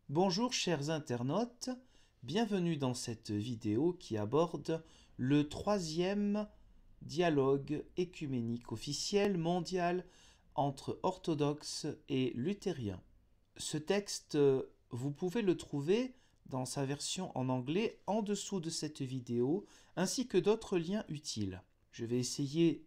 Bonjour chers internautes, bienvenue dans cette vidéo qui aborde le troisième dialogue œcuménique officiel mondial entre orthodoxes et luthériens. Ce texte, vous pouvez le trouver dans sa version en anglais en dessous de cette vidéo, ainsi que d'autres liens utiles. Je vais essayer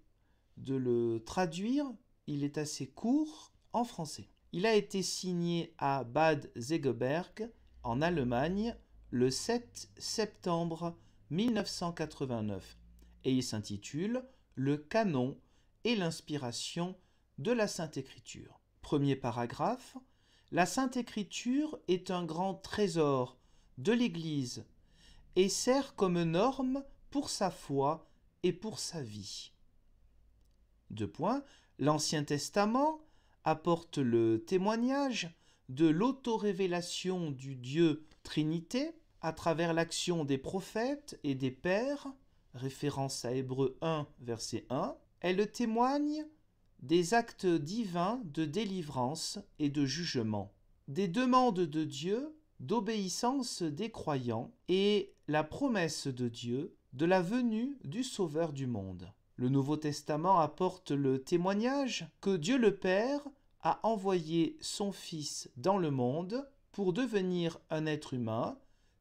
de le traduire, il est assez court, en français. Il a été signé à Bad Segeberg, en Allemagne, le 7 septembre 1989, et il s'intitule « Le canon et l'inspiration de la Sainte Écriture ». Premier paragraphe, « La Sainte Écriture est un grand trésor de l'Église et sert comme norme pour sa foi et pour sa vie. » Deux points. L'Ancien Testament apporte le témoignage de l'autorévélation du Dieu Trinité à travers l'action des prophètes et des pères, référence à Hébreux 1, verset 1. Elle témoigne des actes divins de délivrance et de jugement, des demandes de Dieu, d'obéissance des croyants et la promesse de Dieu de la venue du Sauveur du monde. Le Nouveau Testament apporte le témoignage que Dieu le Père a envoyé son Fils dans le monde pour devenir un être humain,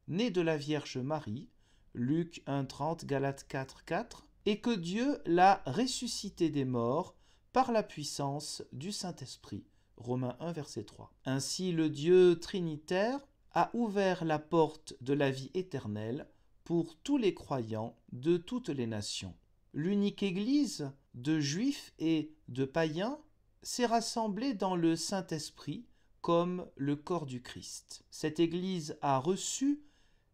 né de la Vierge Marie, Luc 1,30, Galates 4,4, et que Dieu l'a ressuscité des morts par la puissance du Saint-Esprit, Romains 1, verset 3. Ainsi, le Dieu trinitaire a ouvert la porte de la vie éternelle pour tous les croyants de toutes les nations. L'unique Église de Juifs et de païens s'est rassemblée dans le Saint-Esprit comme le corps du Christ. Cette Église a reçu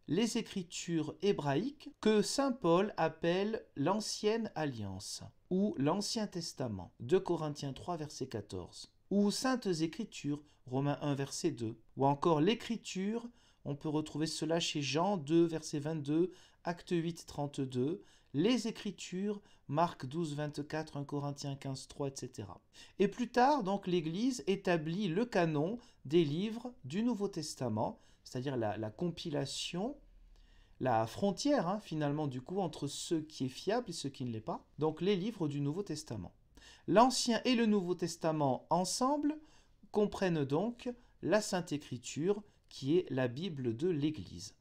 les Écritures hébraïques que saint Paul appelle l'Ancienne Alliance ou l'Ancien Testament, 2 Corinthiens 3, verset 14, ou Saintes Écritures, Romains 1, verset 2, ou encore l'Écriture, on peut retrouver cela chez Jean 2, verset 22, Acte 8, 32, les Écritures, Marc 12, 24, 1 Corinthiens 15, 3, etc. Et plus tard, donc, l'Église établit le canon des livres du Nouveau Testament, c'est-à-dire la compilation, la frontière, finalement, du coup, entre ce qui est fiable et ce qui ne l'est pas, donc les livres du Nouveau Testament. L'Ancien et le Nouveau Testament ensemble comprennent donc la Sainte Écriture, qui est la Bible de l'Église.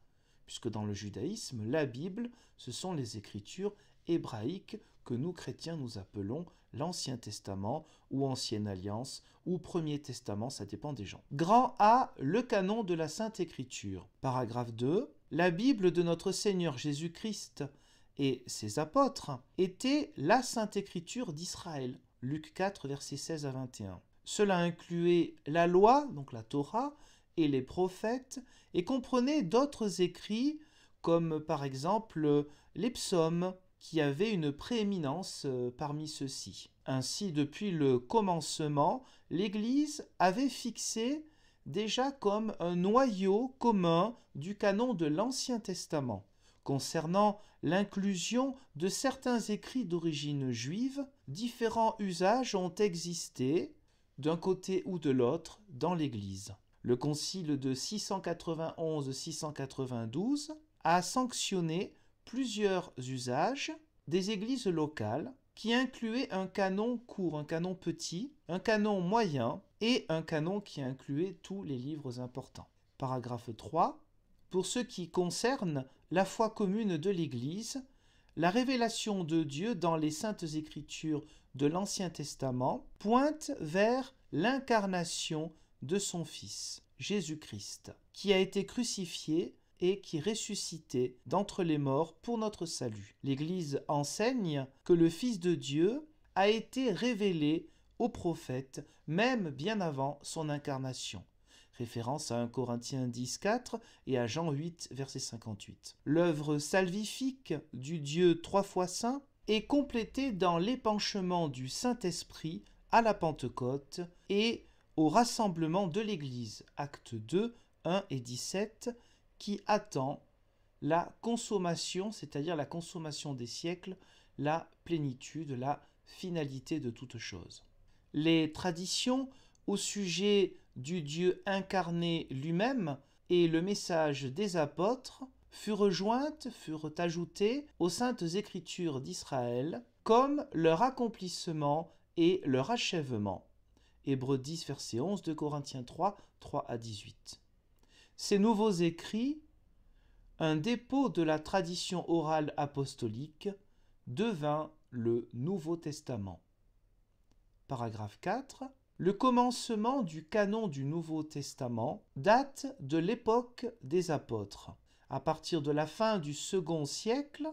Puisque dans le judaïsme, la Bible, ce sont les Écritures hébraïques que nous, chrétiens, nous appelons l'Ancien Testament ou Ancienne Alliance ou Premier Testament, ça dépend des gens. Grand A, le canon de la Sainte Écriture. Paragraphe 2. La Bible de notre Seigneur Jésus-Christ et ses apôtres était la Sainte Écriture d'Israël. Luc 4, versets 16 à 21. Cela incluait la loi, donc la Torah, et les prophètes, et comprenait d'autres écrits, comme par exemple les psaumes, qui avaient une prééminence parmi ceux-ci. Ainsi, depuis le commencement, l'Église avait fixé déjà comme un noyau commun du canon de l'Ancien Testament. Concernant l'inclusion de certains écrits d'origine juive, différents usages ont existé d'un côté ou de l'autre dans l'Église. Le concile de 691-692 a sanctionné plusieurs usages des églises locales qui incluaient un canon court, un canon petit, un canon moyen et un canon qui incluait tous les livres importants. Paragraphe 3. Pour ce qui concerne la foi commune de l'Église, la révélation de Dieu dans les saintes Écritures de l'Ancien Testament pointe vers l'incarnation de son Fils, Jésus-Christ, qui a été crucifié et qui ressuscité d'entre les morts pour notre salut. L'Église enseigne que le Fils de Dieu a été révélé aux prophètes, même bien avant son incarnation. Référence à 1 Corinthiens 10, 4 et à Jean 8, verset 58. L'œuvre salvifique du Dieu trois fois saint est complétée dans l'épanchement du Saint-Esprit à la Pentecôte et au rassemblement de l'Église, actes 2, 1 et 17, qui attend la consommation, c'est-à-dire la consommation des siècles, la plénitude, la finalité de toute chose. Les traditions au sujet du Dieu incarné lui-même et le message des apôtres furent ajoutées aux saintes écritures d'Israël comme leur accomplissement et leur achèvement. Hébreux 10, verset 11, 2 Corinthiens 3, 3 à 18. Ces nouveaux écrits, un dépôt de la tradition orale apostolique, devint le Nouveau Testament. Paragraphe 4. Le commencement du canon du Nouveau Testament date de l'époque des apôtres. À partir de la fin du second siècle,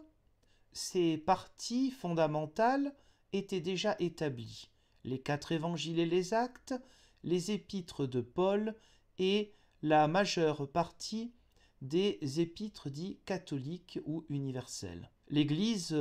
ces parties fondamentales étaient déjà établies. Les 4 évangiles et les actes, les épîtres de Paul et la majeure partie des épîtres dits catholiques ou universels. L'Église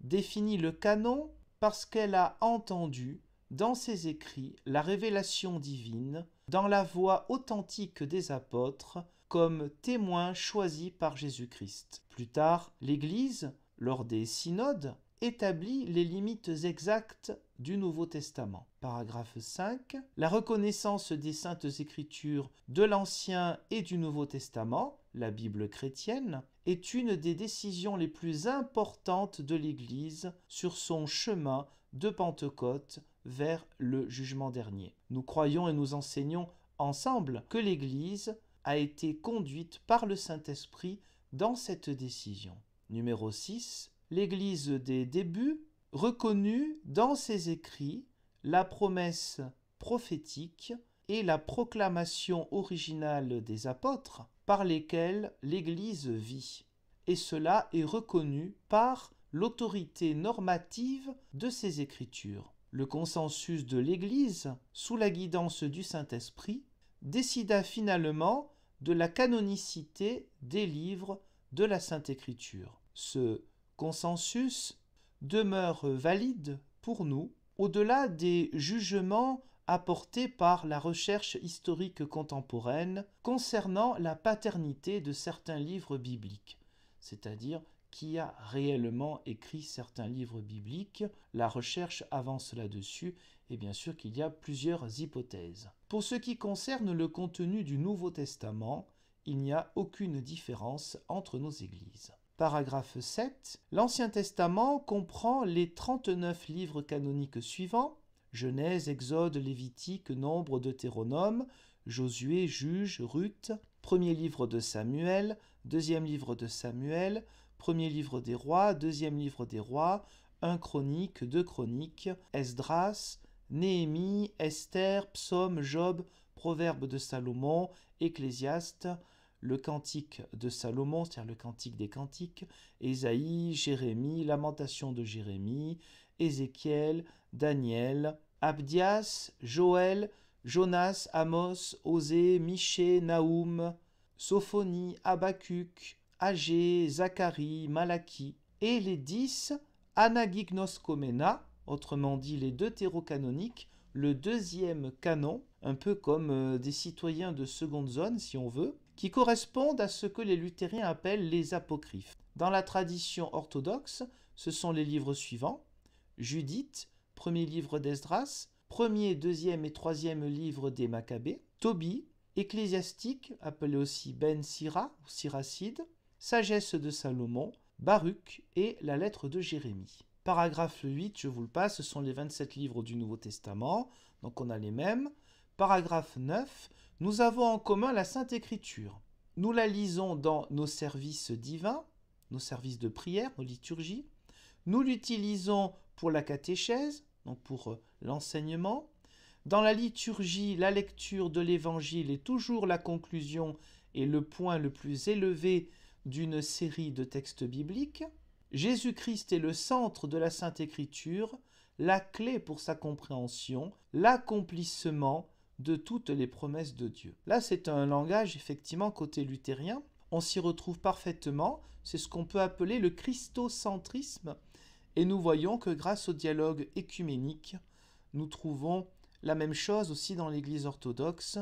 définit le canon parce qu'elle a entendu dans ses écrits la révélation divine dans la voix authentique des apôtres comme témoins choisis par Jésus-Christ. Plus tard, l'Église, lors des synodes, établit les limites exactes du Nouveau Testament. Paragraphe 5. La reconnaissance des Saintes Écritures de l'Ancien et du Nouveau Testament, la Bible chrétienne, est une des décisions les plus importantes de l'Église sur son chemin de Pentecôte vers le jugement dernier. Nous croyons et nous enseignons ensemble que l'Église a été conduite par le Saint-Esprit dans cette décision. Numéro 6. L'Église des débuts reconnut dans ses écrits la promesse prophétique et la proclamation originale des apôtres par lesquels l'Église vit. Et cela est reconnu par l'autorité normative de ces Écritures. Le consensus de l'Église, sous la guidance du Saint-Esprit, décida finalement de la canonicité des livres de la Sainte Écriture. Ce consensus demeure valide pour nous au-delà des jugements apportés par la recherche historique contemporaine concernant la paternité de certains livres bibliques, c'est-à-dire qui a réellement écrit certains livres bibliques. La recherche avance là-dessus et bien sûr qu'il y a plusieurs hypothèses. Pour ce qui concerne le contenu du Nouveau Testament, il n'y a aucune différence entre nos églises. Paragraphe 7. L'Ancien Testament comprend les 39 livres canoniques suivants: Genèse, Exode, Lévitique, Nombre, Deutéronome, Josué, Juge, Ruth, premier livre de Samuel, deuxième livre de Samuel, premier livre des rois, deuxième livre des rois, 1 Chronique, 2 Chroniques, Esdras, Néhémie, Esther, Psaume, Job, Proverbe de Salomon, Ecclésiaste, le Cantique de Salomon, c'est-à-dire le Cantique des Cantiques, Ésaïe, Jérémie, Lamentation de Jérémie, Ézéchiel, Daniel, Abdias, Joël, Jonas, Amos, Osée, Michée, Naoum, Sophonie, Habacuc, Agé, Zacharie, Malachie, et les 10 Anagignoskomena, autrement dit les deutérocanoniques, le deuxième canon, un peu comme des citoyens de seconde zone si on veut, qui correspondent à ce que les luthériens appellent les apocryphes. Dans la tradition orthodoxe, ce sont les livres suivants: Judith, premier livre d'Esdras, premier, deuxième et troisième livre des Maccabées, Tobie, Ecclésiastique, appelé aussi Ben Sira ou Siracide, Sagesse de Salomon, Baruch et la lettre de Jérémie. Paragraphe 8, je vous le passe, ce sont les 27 livres du Nouveau Testament, donc on a les mêmes. Paragraphe 9, nous avons en commun la Sainte Écriture. Nous la lisons dans nos services divins, nos services de prière, nos liturgies. Nous l'utilisons pour la catéchèse, donc pour l'enseignement. Dans la liturgie, la lecture de l'Évangile est toujours la conclusion et le point le plus élevé d'une série de textes bibliques. Jésus-Christ est le centre de la Sainte Écriture, la clé pour sa compréhension, l'accomplissement de toutes les promesses de Dieu. Là, c'est un langage, effectivement, côté luthérien. On s'y retrouve parfaitement. C'est ce qu'on peut appeler le christocentrisme. Et nous voyons que grâce au dialogue écuménique, nous trouvons la même chose aussi dans l'Église orthodoxe.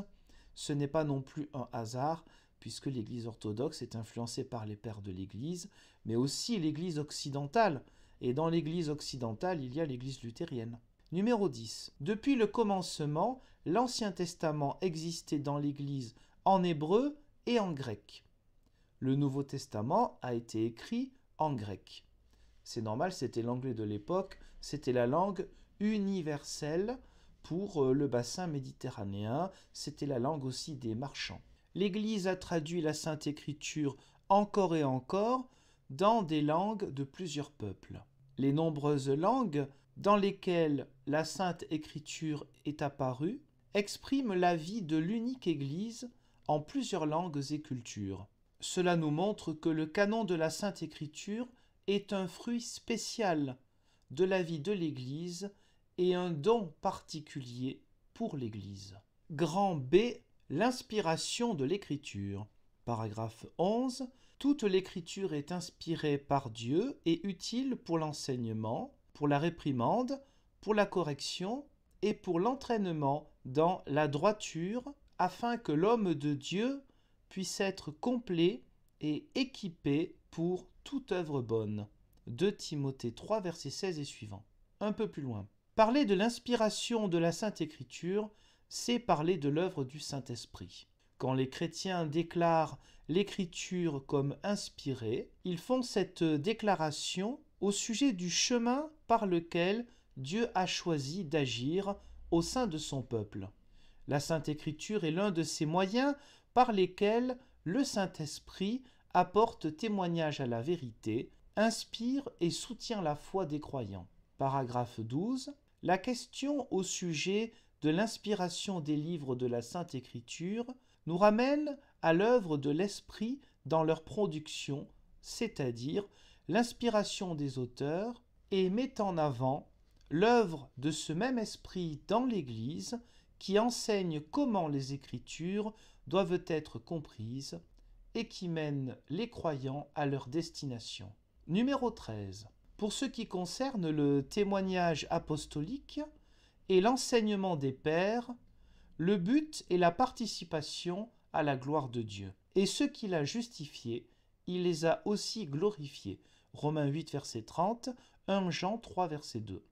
Ce n'est pas non plus un hasard, puisque l'Église orthodoxe est influencée par les pères de l'Église, mais aussi l'Église occidentale. Et dans l'Église occidentale, il y a l'Église luthérienne. Numéro 10. Depuis le commencement, l'Ancien Testament existait dans l'Église en hébreu et en grec. Le Nouveau Testament a été écrit en grec. C'est normal, c'était l'anglais de l'époque, c'était la langue universelle pour le bassin méditerranéen, c'était la langue aussi des marchands. L'Église a traduit la Sainte Écriture encore et encore dans des langues de plusieurs peuples. Les nombreuses langues dans lesquelles la Sainte Écriture est apparue expriment la vie de l'unique Église en plusieurs langues et cultures. Cela nous montre que le canon de la Sainte Écriture est un fruit spécial de la vie de l'Église et un don particulier pour l'Église. Grand B, l'inspiration de l'Écriture. Paragraphe 11. Toute l'Écriture est inspirée par Dieu et utile pour l'enseignement, pour la réprimande, pour la correction et pour l'entraînement dans la droiture, afin que l'homme de Dieu puisse être complet et équipé pour toute œuvre bonne. 2 Timothée 3, versets 16 et suivants. Un peu plus loin. Parler de l'inspiration de la Sainte Écriture, c'est parler de l'œuvre du Saint-Esprit. Quand les chrétiens déclarent l'Écriture comme inspirée, ils font cette déclaration au sujet du chemin par lequel Dieu a choisi d'agir au sein de son peuple. La Sainte Écriture est l'un de ces moyens par lesquels le Saint-Esprit apporte témoignage à la vérité, inspire et soutient la foi des croyants. Paragraphe 12. La question au sujet de l'inspiration des livres de la Sainte Écriture nous ramène à l'œuvre de l'Esprit dans leur production, c'est-à-dire l'inspiration des auteurs, et met en avant l'œuvre de ce même Esprit dans l'Église qui enseigne comment les Écritures doivent être comprises et qui mène les croyants à leur destination. Numéro 13. Pour ce qui concerne le témoignage apostolique et l'enseignement des pères, le but est la participation à la gloire de Dieu. Et ceux qu'il a justifiés, il les a aussi glorifiés. Romains 8, verset 30, 1 Jean 3, verset 2.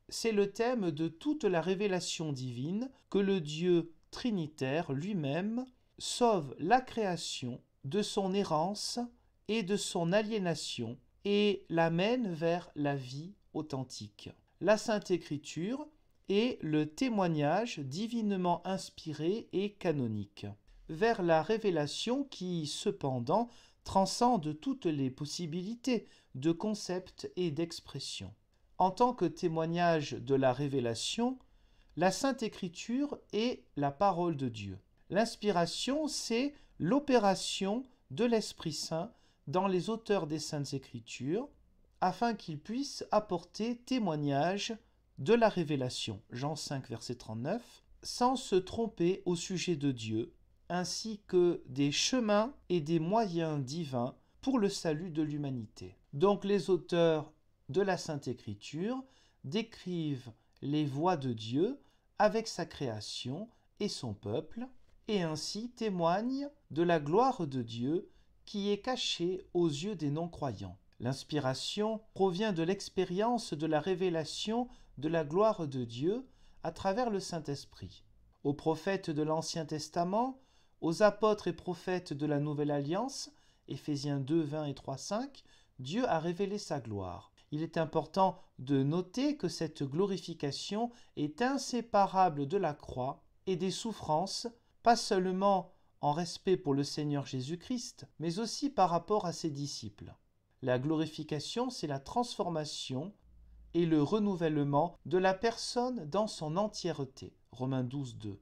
C'est le thème de toute la révélation divine que le Dieu trinitaire lui-même sauve la création de son errance et de son aliénation et l'amène vers la vie authentique. La Sainte Écriture est le témoignage divinement inspiré et canonique, vers la révélation qui, cependant, transcende toutes les possibilités de concept et d'expression. En tant que témoignage de la révélation, la Sainte Écriture est la parole de Dieu. L'inspiration, c'est l'opération de l'Esprit Saint dans les auteurs des Saintes Écritures, afin qu'ils puissent apporter témoignage de la révélation, Jean 5, verset 39, sans se tromper au sujet de Dieu, ainsi que des chemins et des moyens divins pour le salut de l'humanité. Donc les auteurs de la Sainte Écriture décrivent les voies de Dieu avec sa création et son peuple, et ainsi témoignent de la gloire de Dieu qui est cachée aux yeux des non-croyants. L'inspiration provient de l'expérience de la révélation de la gloire de Dieu à travers le Saint-Esprit. Aux prophètes de l'Ancien Testament, aux apôtres et prophètes de la Nouvelle Alliance, Éphésiens 2, 20 et 3, 5, Dieu a révélé sa gloire. Il est important de noter que cette glorification est inséparable de la croix et des souffrances, pas seulement en respect pour le Seigneur Jésus-Christ, mais aussi par rapport à ses disciples. La glorification, c'est la transformation et le renouvellement de la personne dans son entièreté. Romains 12, 2.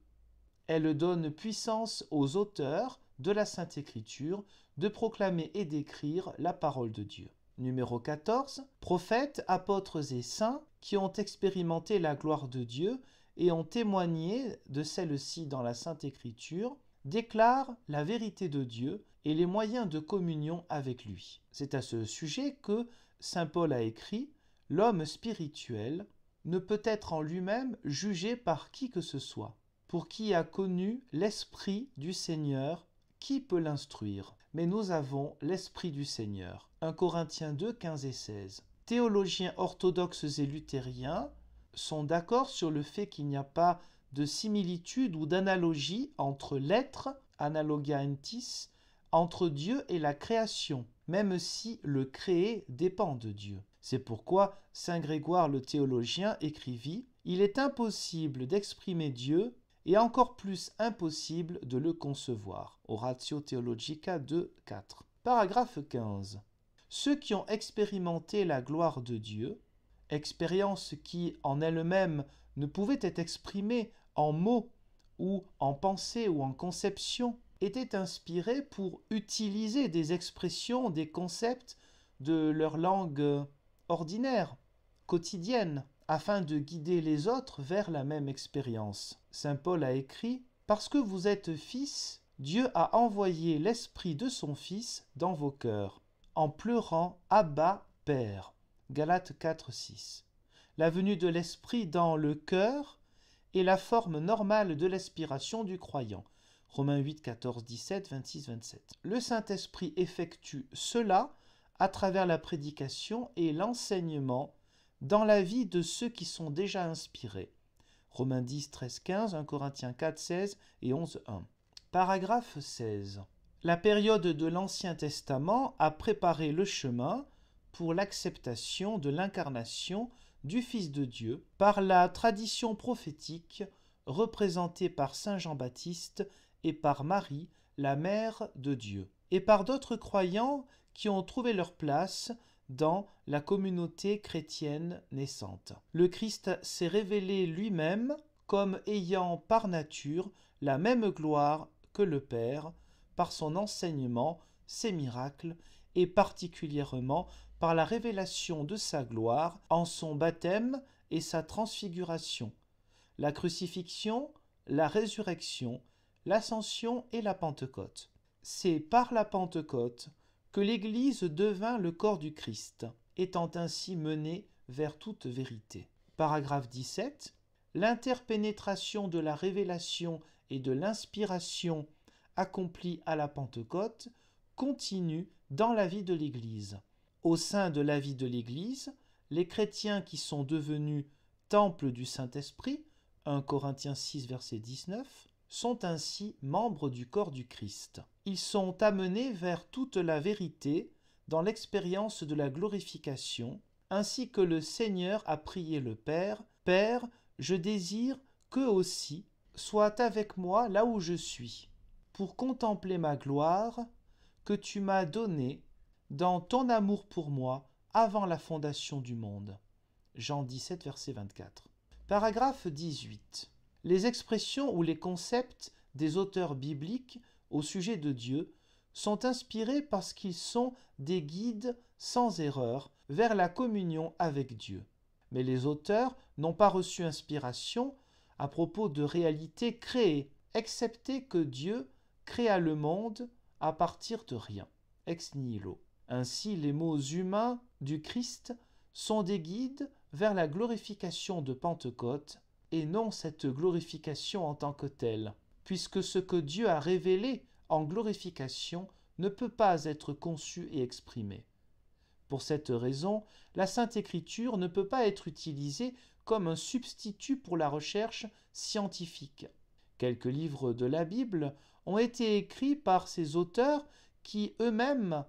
Elle donne puissance aux auteurs de la Sainte Écriture de proclamer et d'écrire la parole de Dieu. Numéro 14. Prophètes, apôtres et saints qui ont expérimenté la gloire de Dieu et ont témoigné de celle-ci dans la Sainte Écriture, déclarent la vérité de Dieu et les moyens de communion avec lui. C'est à ce sujet que saint Paul a écrit « L'homme spirituel ne peut être en lui-même jugé par qui que ce soit. Pour qui a connu l'Esprit du Seigneur, qui peut l'instruire? Mais nous avons l'Esprit du Seigneur. » 1 Corinthiens 2, 15 et 16. Théologiens orthodoxes et luthériens sont d'accord sur le fait qu'il n'y a pas de similitude ou d'analogie entre l'être, analogia entis, entre Dieu et la création, même si le créé dépend de Dieu. C'est pourquoi saint Grégoire le théologien écrivit « Il est impossible d'exprimer Dieu et encore plus impossible de le concevoir » Oratio Theologica 2.4. Paragraphe 15. Ceux qui ont expérimenté la gloire de Dieu, expérience qui en elle-même ne pouvait être exprimée en mots ou en pensée ou en conception, étaient inspirés pour utiliser des expressions, des concepts de leur langue ordinaire, quotidienne, afin de guider les autres vers la même expérience. Saint Paul a écrit « Parce que vous êtes fils, Dieu a envoyé l'Esprit de son Fils dans vos cœurs, en pleurant « Abba, Père » Galates 4, 6. La venue de l'Esprit dans le cœur est la forme normale de l'aspiration du croyant. Romains 8, 14, 17, 26, 27. Le Saint-Esprit effectue cela à travers la prédication et l'enseignement dans la vie de ceux qui sont déjà inspirés. Romains 10, 13, 15, 1 Corinthiens 4, 16 et 11, 1. Paragraphe 16. La période de l'Ancien Testament a préparé le chemin pour l'acceptation de l'incarnation du Fils de Dieu par la tradition prophétique représentée par saint Jean-Baptiste et par Marie, la mère de Dieu, et par d'autres croyants qui ont trouvé leur place dans la communauté chrétienne naissante. Le Christ s'est révélé lui-même comme ayant par nature la même gloire que le Père par son enseignement, ses miracles et particulièrement par la révélation de sa gloire en son baptême et sa transfiguration, la crucifixion, la résurrection, l'ascension et la Pentecôte. C'est par la Pentecôte que l'Église devint le corps du Christ, étant ainsi menée vers toute vérité. Paragraphe 17. L'interpénétration de la révélation et de l'inspiration accomplie à la Pentecôte continue dans la vie de l'Église. Au sein de la vie de l'Église, les chrétiens qui sont devenus temple du Saint-Esprit, 1 Corinthiens 6, verset 19, sont ainsi membres du corps du Christ. Ils sont amenés vers toute la vérité dans l'expérience de la glorification, ainsi que le Seigneur a prié le Père, « Père, je désire qu'eux aussi soient avec moi là où je suis, pour contempler ma gloire que tu m'as donnée dans ton amour pour moi avant la fondation du monde. » Jean 17, verset 24. Paragraphe 18. Les expressions ou les concepts des auteurs bibliques au sujet de Dieu sont inspirés parce qu'ils sont des guides sans erreur vers la communion avec Dieu. Mais les auteurs n'ont pas reçu inspiration à propos de réalités créées, excepté que Dieu créa le monde à partir de rien, ex nihilo. Ainsi, les mots humains du Christ sont des guides vers la glorification de Pentecôte et non cette glorification en tant que telle, puisque ce que Dieu a révélé en glorification ne peut pas être conçu et exprimé. Pour cette raison, la Sainte Écriture ne peut pas être utilisée comme un substitut pour la recherche scientifique. Quelques livres de la Bible ont été écrits par ces auteurs qui eux-mêmes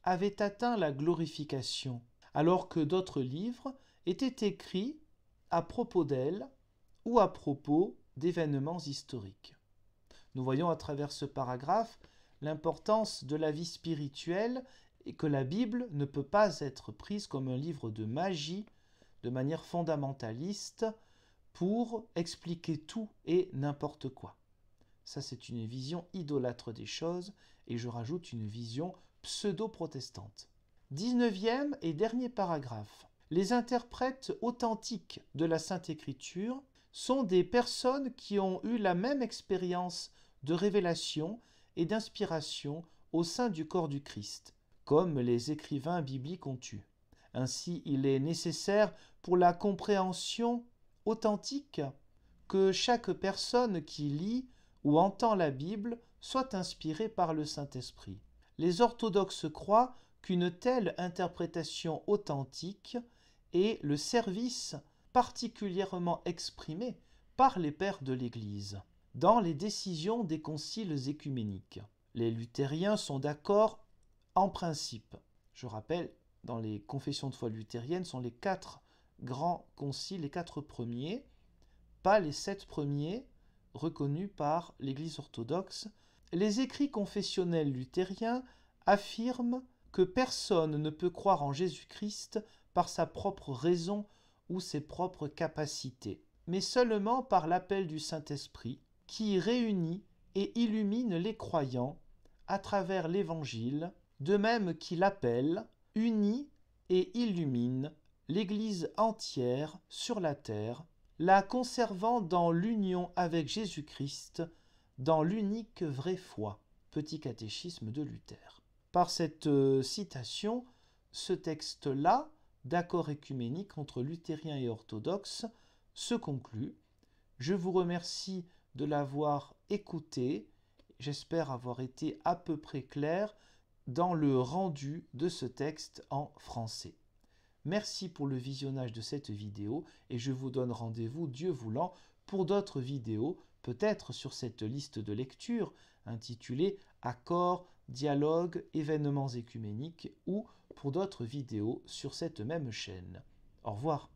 avaient atteint la glorification, alors que d'autres livres étaient écrits à propos d'elle ou à propos d'événements historiques. Nous voyons à travers ce paragraphe l'importance de la vie spirituelle et que la Bible ne peut pas être prise comme un livre de magie de manière fondamentaliste pour expliquer tout et n'importe quoi. Ça, c'est une vision idolâtre des choses et je rajoute une vision pseudo-protestante. 19e et dernier paragraphe. Les interprètes authentiques de la Sainte Écriture sont des personnes qui ont eu la même expérience de révélation et d'inspiration au sein du corps du Christ, comme les écrivains bibliques ont eu. Ainsi, il est nécessaire pour la compréhension authentique que chaque personne qui lit ou entend la Bible soit inspirée par le Saint-Esprit. Les orthodoxes croient qu'une telle interprétation authentique est le service particulièrement exprimé par les pères de l'Église dans les décisions des conciles écuméniques. Les luthériens sont d'accord en principe. Je rappelle, dans les confessions de foi luthériennes, sont les 4 grands conciles, les 4 premiers, pas les 7 premiers reconnus par l'Église orthodoxe. Les écrits confessionnels luthériens affirment que personne ne peut croire en Jésus-Christ par sa propre raison ou ses propres capacités, mais seulement par l'appel du Saint-Esprit, qui réunit et illumine les croyants à travers l'Évangile, de même qu'il appelle, unit et illumine l'Église entière sur la terre, la conservant dans l'union avec Jésus-Christ, dans l'unique vraie foi. Petit catéchisme de Luther. Par cette citation, ce texte-là, d'accord œcuménique entre luthériens et orthodoxes, se conclut. Je vous remercie de l'avoir écouté. J'espère avoir été à peu près clair dans le rendu de ce texte en français. Merci pour le visionnage de cette vidéo et je vous donne rendez-vous, Dieu voulant, pour d'autres vidéos, peut-être sur cette liste de lecture intitulée Accords, dialogues, événements écuméniques ou pour d'autres vidéos sur cette même chaîne. Au revoir.